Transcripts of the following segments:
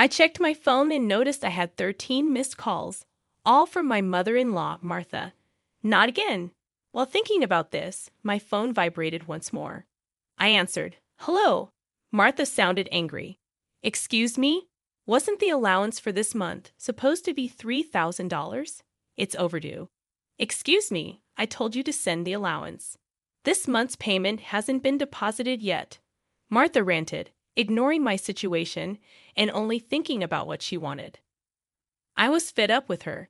I checked my phone and noticed I had 13 missed calls, all from my mother-in-law, Martha. Not again. While thinking about this, my phone vibrated once more. I answered, "Hello." Martha sounded angry. "Excuse me? Wasn't the allowance for this month supposed to be $3,000? It's overdue." "Excuse me, I told you to send the allowance. This month's payment hasn't been deposited yet," Martha ranted, ignoring my situation and only thinking about what she wanted. I was fed up with her.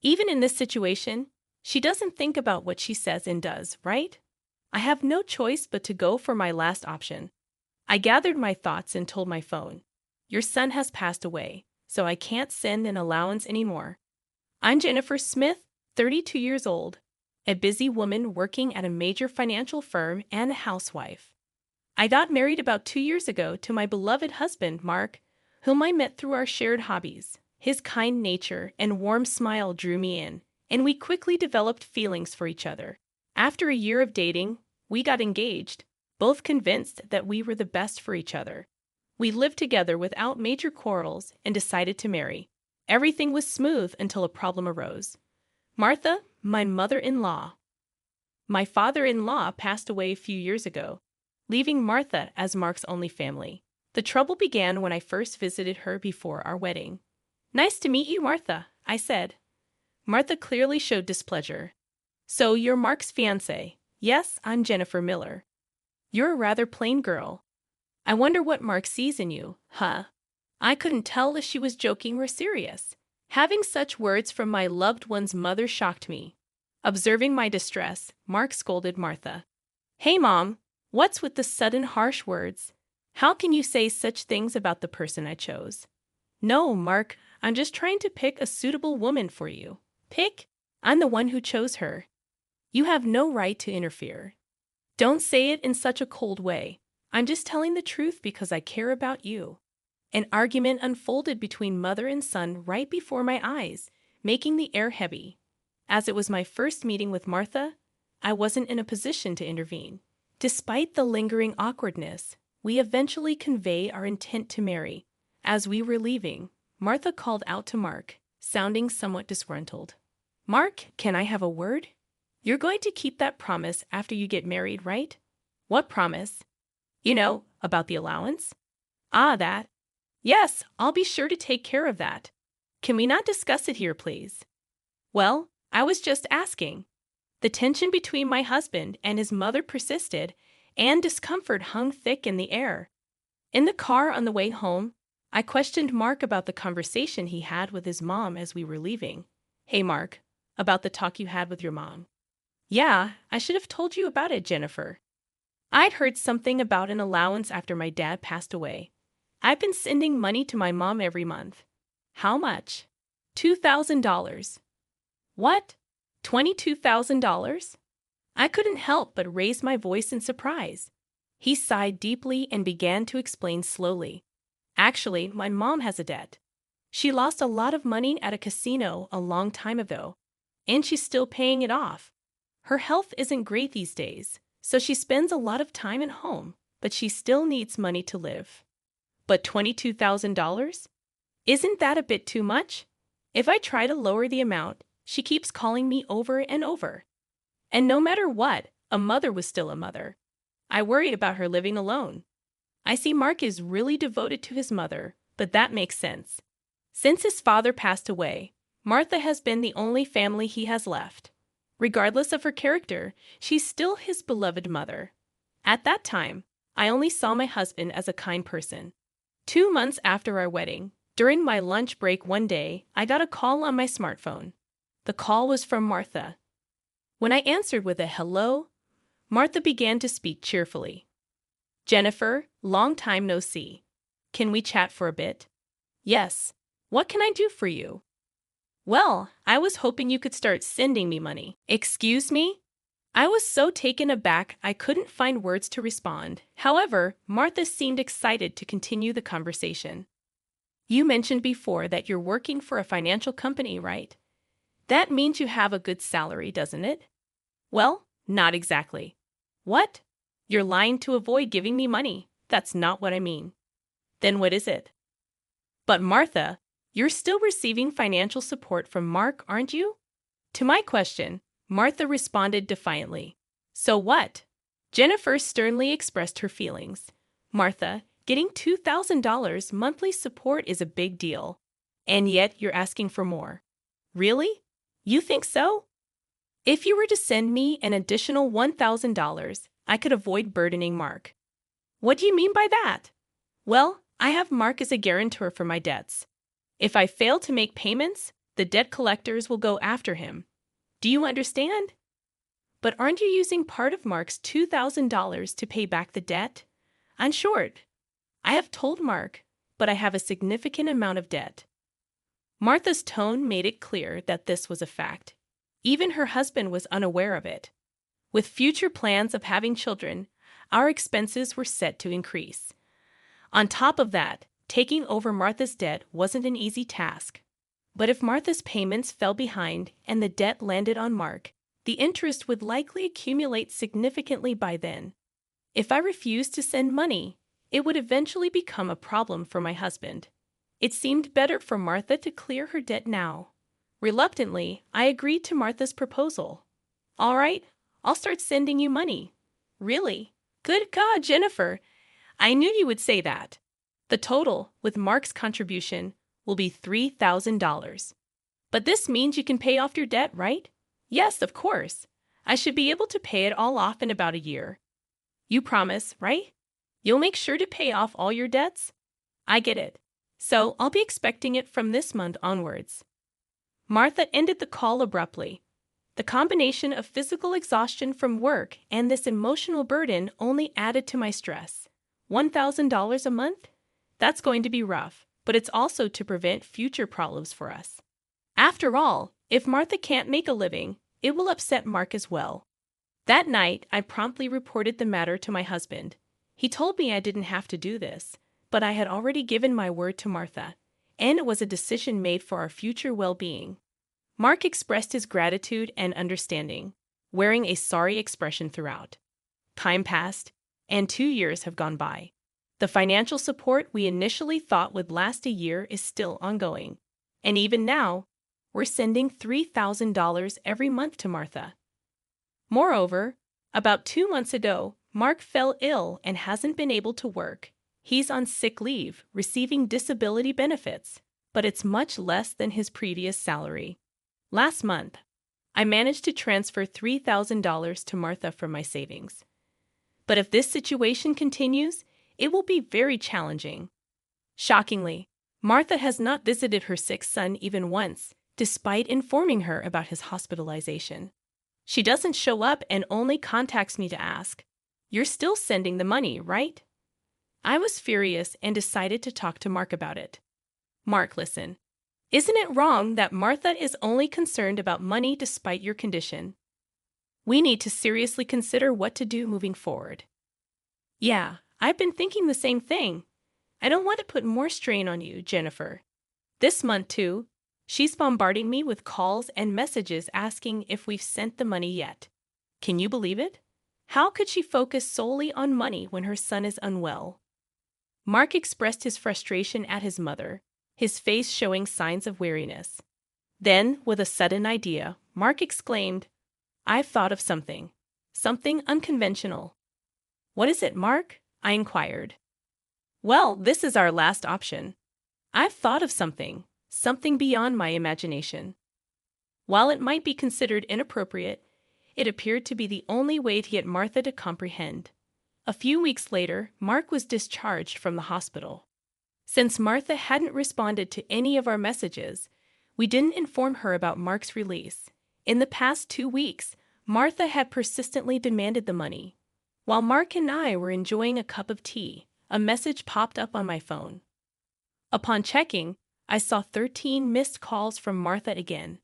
Even in this situation, she doesn't think about what she says and does, right? I have no choice but to go for my last option. I gathered my thoughts and told my phone, "Your son has passed away, so I can't send an allowance anymore. I'm Jennifer Smith, 32 years old, a busy woman working at a major financial firm and a housewife. I got married about 2 years ago to my beloved husband, Mark, whom I met through our shared hobbies. His kind nature and warm smile drew me in, and we quickly developed feelings for each other. After a year of dating, we got engaged, both convinced that we were the best for each other. We lived together without major quarrels and decided to marry. Everything was smooth until a problem arose. Martha, my mother-in-law. My father-in-law passed away a few years ago, leaving Martha as Mark's only family. The trouble began when I first visited her before our wedding. "Nice to meet you, Martha," I said. Martha clearly showed displeasure. "So you're Mark's fiancée?" "Yes, I'm Jennifer Miller." "You're a rather plain girl. I wonder what Mark sees in you, huh?" I couldn't tell if she was joking or serious. Having such words from my loved one's mother shocked me. Observing my distress, Mark scolded Martha. "Hey, Mom, what's with the sudden harsh words? How can you say such things about the person I chose?" "No, Mark, I'm just trying to pick a suitable woman for you." "Pick? I'm the one who chose her. You have no right to interfere." "Don't say it in such a cold way. I'm just telling the truth because I care about you." An argument unfolded between mother and son right before my eyes, making the air heavy. As it was my first meeting with Martha, I wasn't in a position to intervene. Despite the lingering awkwardness, we eventually conveyed our intent to marry. As we were leaving, Martha called out to Mark, sounding somewhat disgruntled. "Mark, can I have a word? You're going to keep that promise after you get married, right?" "What promise?" "You know, about the allowance." "Ah, that. Yes, I'll be sure to take care of that. Can we not discuss it here, please?" "Well, I was just asking." The tension between my husband and his mother persisted, and discomfort hung thick in the air. In the car on the way home, I questioned Mark about the conversation he had with his mom as we were leaving. "Hey, Mark, about the talk you had with your mom." "Yeah, I should have told you about it, Jennifer. I'd heard something about an allowance after my dad passed away. I've been sending money to my mom every month." "How much?" $2,000. "What? $22,000? I couldn't help but raise my voice in surprise. He sighed deeply and began to explain slowly. "Actually, my mom has a debt. She lost a lot of money at a casino a long time ago, and she's still paying it off. Her health isn't great these days, so she spends a lot of time at home, but she still needs money to live." "But $22,000? Isn't that a bit too much? If I try to lower the amount, she keeps calling me over and over. And no matter what, a mother was still a mother. I worry about her living alone. I see Mark is really devoted to his mother, but that makes sense. Since his father passed away, Martha has been the only family he has left. Regardless of her character, she's still his beloved mother. At that time, I only saw my husband as a kind person. 2 months after our wedding, during my lunch break one day, I got a call on my smartphone. The call was from Martha. When I answered with a hello, Martha began to speak cheerfully. "Jennifer, long time no see. Can we chat for a bit?" "Yes. What can I do for you?" "Well, I was hoping you could start sending me money." "Excuse me?" I was so taken aback I couldn't find words to respond. However, Martha seemed excited to continue the conversation. "You mentioned before that you're working for a financial company, right? That means you have a good salary, doesn't it?" "Well, not exactly." "What? You're lying to avoid giving me money. That's not what I mean." "Then what is it?" But Martha, you're still receiving financial support from Mark, aren't you? To my question, Martha responded defiantly. So what? Jennifer sternly expressed her feelings. Martha, getting $2,000 monthly support is a big deal. And yet you're asking for more. Really? You think so? If you were to send me an additional $1,000, I could avoid burdening Mark. What do you mean by that? Well, I have Mark as a guarantor for my debts. If I fail to make payments, the debt collectors will go after him. Do you understand? But aren't you using part of Mark's $2,000 to pay back the debt? I'm short. I have told Mark, but I have a significant amount of debt. Martha's tone made it clear that this was a fact. Even her husband was unaware of it. With future plans of having children, our expenses were set to increase. On top of that, taking over Martha's debt wasn't an easy task. But if Martha's payments fell behind and the debt landed on Mark, the interest would likely accumulate significantly by then. If I refused to send money, it would eventually become a problem for my husband. It seemed better for Martha to clear her debt now. Reluctantly, I agreed to Martha's proposal. All right, I'll start sending you money. Really? Good God, Jennifer! I knew you would say that. The total, with Mark's contribution, will be $3,000. But this means you can pay off your debt, right? Yes, of course. I should be able to pay it all off in about a year. You promise, right? You'll make sure to pay off all your debts? I get it. So I'll be expecting it from this month onwards. Martha ended the call abruptly. The combination of physical exhaustion from work and this emotional burden only added to my stress. $1,000 a month? That's going to be rough, but it's also to prevent future problems for us. After all, if Martha can't make a living, it will upset Mark as well. That night, I promptly reported the matter to my husband. He told me I didn't have to do this, but I had already given my word to Martha, and it was a decision made for our future well-being. Mark expressed his gratitude and understanding, wearing a sorry expression throughout. Time passed, and 2 years have gone by. The financial support we initially thought would last a year is still ongoing, and even now, we're sending $3,000 every month to Martha. Moreover, about 2 months ago, Mark fell ill and hasn't been able to work. He's on sick leave, receiving disability benefits, but it's much less than his previous salary. Last month, I managed to transfer $3,000 to Martha from my savings. But if this situation continues, it will be very challenging. Shockingly, Martha has not visited her sick son even once, despite informing her about his hospitalization. She doesn't show up and only contacts me to ask, "You're still sending the money, right?" I was furious and decided to talk to Mark about it. Mark, listen. Isn't it wrong that Martha is only concerned about money despite your condition? We need to seriously consider what to do moving forward. Yeah, I've been thinking the same thing. I don't want to put more strain on you, Jennifer. This month, too, she's bombarding me with calls and messages asking if we've sent the money yet. Can you believe it? How could she focus solely on money when her son is unwell? Mark expressed his frustration at his mother, his face showing signs of weariness. Then, with a sudden idea, Mark exclaimed, "I've thought of something. Something unconventional." "What is it, Mark?" I inquired. "Well, this is our last option. I've thought of something beyond my imagination." While it might be considered inappropriate, it appeared to be the only way to get Martha to comprehend. A few weeks later, Mark was discharged from the hospital. Since Martha hadn't responded to any of our messages, we didn't inform her about Mark's release. In the past 2 weeks, Martha had persistently demanded the money. While Mark and I were enjoying a cup of tea, a message popped up on my phone. Upon checking, I saw 13 missed calls from Martha again.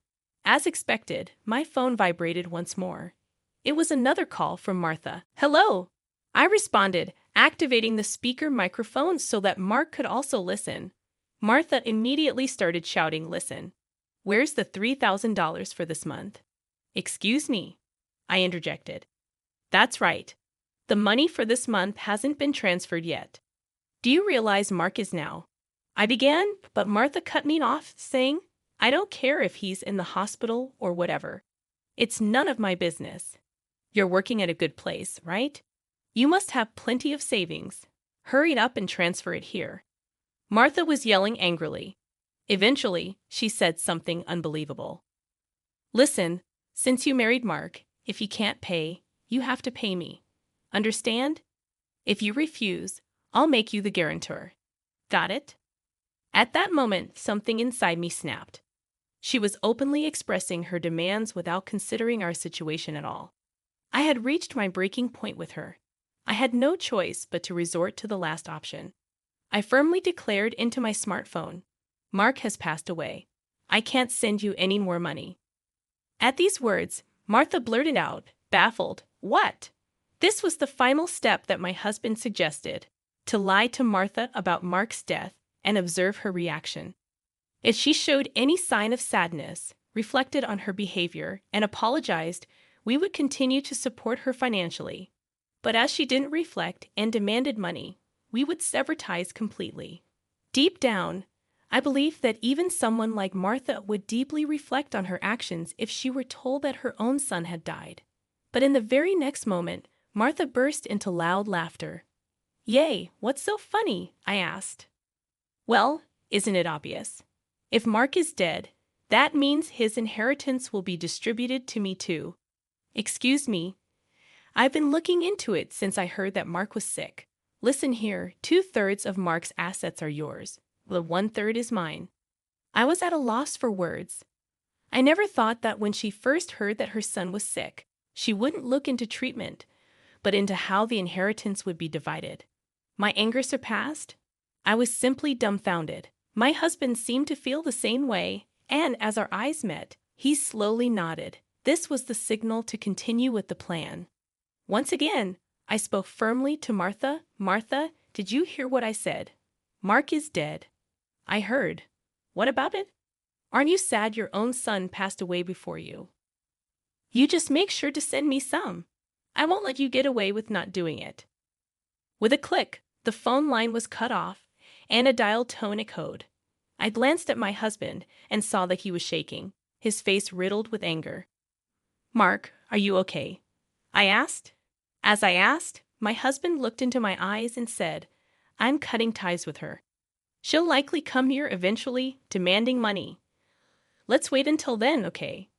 As expected, my phone vibrated once more. It was another call from Martha. "Hello!" I responded, activating the speaker microphone so that Mark could also listen. Martha immediately started shouting, "Listen, where's the $3,000 for this month?" "Excuse me," I interjected. "That's right. The money for this month hasn't been transferred yet. Do you realize Mark is now I began, but Martha cut me off, saying, I don't care if he's in the hospital or whatever. It's none of my business. You're working at a good place, right? You must have plenty of savings. Hurry up and transfer it here. Martha was yelling angrily. Eventually, she said something unbelievable. Listen, since you married Mark, if you can't pay, you have to pay me. Understand? If you refuse, I'll make you the guarantor. Got it? At that moment, something inside me snapped. She was openly expressing her demands without considering our situation at all. I had reached my breaking point with her. I had no choice but to resort to the last option. I firmly declared into my smartphone, Mark has passed away. I can't send you any more money. At these words, Martha blurted out, baffled, What? This was the final step that my husband suggested, to lie to Martha about Mark's death and observe her reaction. If she showed any sign of sadness, reflected on her behavior, and apologized, we would continue to support her financially. But as she didn't reflect and demanded money, we would sever ties completely. Deep down, I believed that even someone like Martha would deeply reflect on her actions if she were told that her own son had died. But in the very next moment, Martha burst into loud laughter. Yay, what's so funny? I asked. Well, isn't it obvious? If Mark is dead, that means his inheritance will be distributed to me too. Excuse me. I've been looking into it since I heard that Mark was sick. Listen here, 2/3 of Mark's assets are yours. The 1/3 is mine. I was at a loss for words. I never thought that when she first heard that her son was sick, she wouldn't look into treatment, but into how the inheritance would be divided. My anger surpassed. I was simply dumbfounded. My husband seemed to feel the same way, and as our eyes met, he slowly nodded. This was the signal to continue with the plan. Once again, I spoke firmly to Martha. Martha, did you hear what I said? Mark is dead. I heard. What about it? Aren't you sad your own son passed away before you? You just make sure to send me some. I won't let you get away with not doing it. With a click, the phone line was cut off, and a dial tone echoed. I glanced at my husband and saw that he was shaking, his face riddled with anger. Mark, are you okay? I asked. As I asked, my husband looked into my eyes and said, I'm cutting ties with her. She'll likely come here eventually, demanding money. Let's wait until then, okay?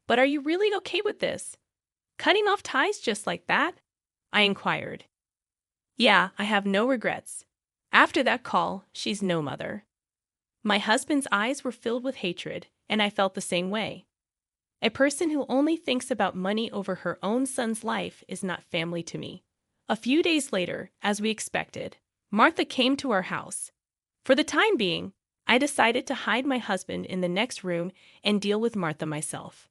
But are you really okay with this? Cutting off ties just like that? I inquired. Yeah, I have no regrets. After that call, she's no mother. My husband's eyes were filled with hatred, and I felt the same way. A person who only thinks about money over her own son's life is not family to me. A few days later, as we expected, Martha came to our house. For the time being, I decided to hide my husband in the next room and deal with Martha myself.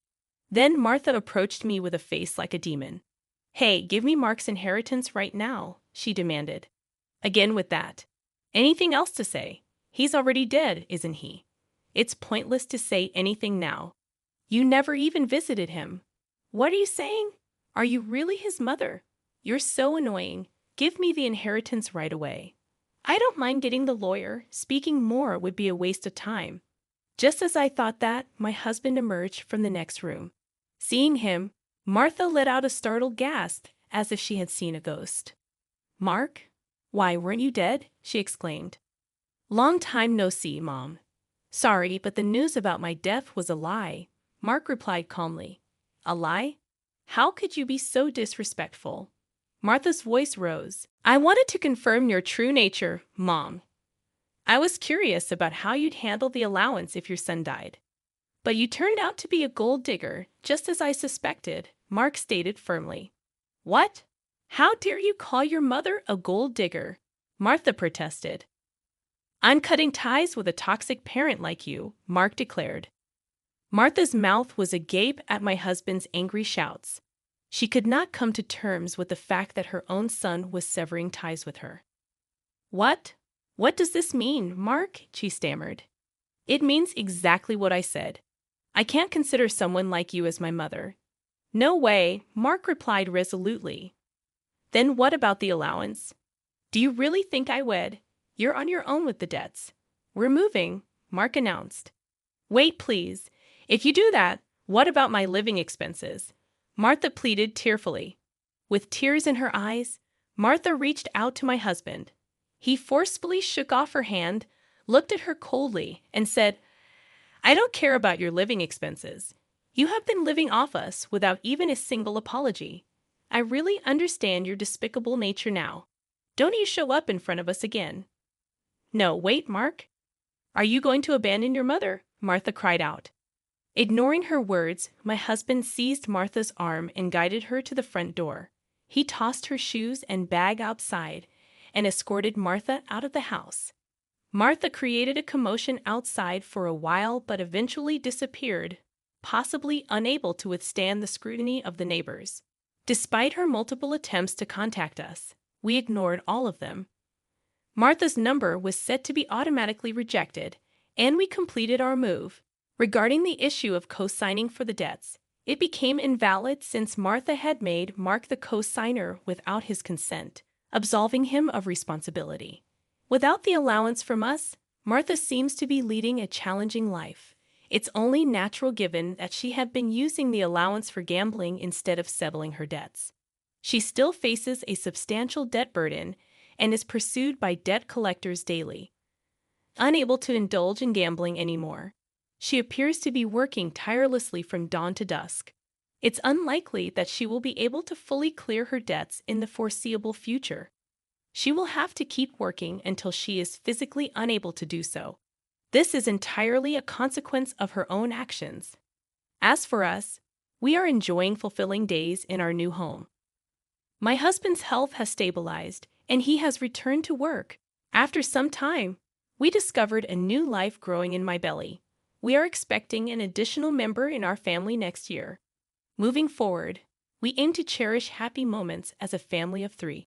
Then Martha approached me with a face like a demon. Hey, give me Mark's inheritance right now, she demanded. Again with that. Anything else to say? He's already dead, isn't he? It's pointless to say anything now. You never even visited him. What are you saying? Are you really his mother? You're so annoying. Give me the inheritance right away. I don't mind getting the lawyer. Speaking more would be a waste of time. Just as I thought that, my husband emerged from the next room. Seeing him, Martha let out a startled gasp, as if she had seen a ghost. Mark? Why, weren't you dead? She exclaimed. Long time no see, Mom. Sorry, but the news about my death was a lie, Mark replied calmly. A lie? How could you be so disrespectful? Martha's voice rose. I wanted to confirm your true nature, Mom. I was curious about how you'd handle the allowance if your son died. But you turned out to be a gold digger, just as I suspected, Mark stated firmly. What? How dare you call your mother a gold digger? Martha protested. I'm cutting ties with a toxic parent like you, Mark declared. Martha's mouth was agape at my husband's angry shouts. She could not come to terms with the fact that her own son was severing ties with her. What? What does this mean, Mark? She stammered. It means exactly what I said. I can't consider someone like you as my mother. No way, Mark replied resolutely. Then what about the allowance? Do you really think I would? You're on your own with the debts. "We're moving," Mark announced. "Wait, please. If you do that, what about my living expenses?" Martha pleaded tearfully. With tears in her eyes, Martha reached out to my husband. He forcefully shook off her hand, looked at her coldly, and said, "I don't care about your living expenses. You have been living off us without even a single apology. I really understand your despicable nature now. Don't you show up in front of us again." "No, wait, Mark. Are you going to abandon your mother?" Martha cried out. Ignoring her words, my husband seized Martha's arm and guided her to the front door. He tossed her shoes and bag outside and escorted Martha out of the house. Martha created a commotion outside for a while but eventually disappeared, possibly unable to withstand the scrutiny of the neighbors. Despite her multiple attempts to contact us, we ignored all of them. Martha's number was set to be automatically rejected, and we completed our move. Regarding the issue of co-signing for the debts, it became invalid since Martha had made Mark the co-signer without his consent, absolving him of responsibility. Without the allowance from us, Martha seems to be leading a challenging life. It's only natural given that she had been using the allowance for gambling instead of settling her debts. She still faces a substantial debt burden and is pursued by debt collectors daily. Unable to indulge in gambling anymore, she appears to be working tirelessly from dawn to dusk. It's unlikely that she will be able to fully clear her debts in the foreseeable future. She will have to keep working until she is physically unable to do so. This is entirely a consequence of her own actions. As for us, we are enjoying fulfilling days in our new home. My husband's health has stabilized, and he has returned to work. After some time, we discovered a new life growing in my belly. We are expecting an additional member in our family next year. Moving forward, we aim to cherish happy moments as a family of 3.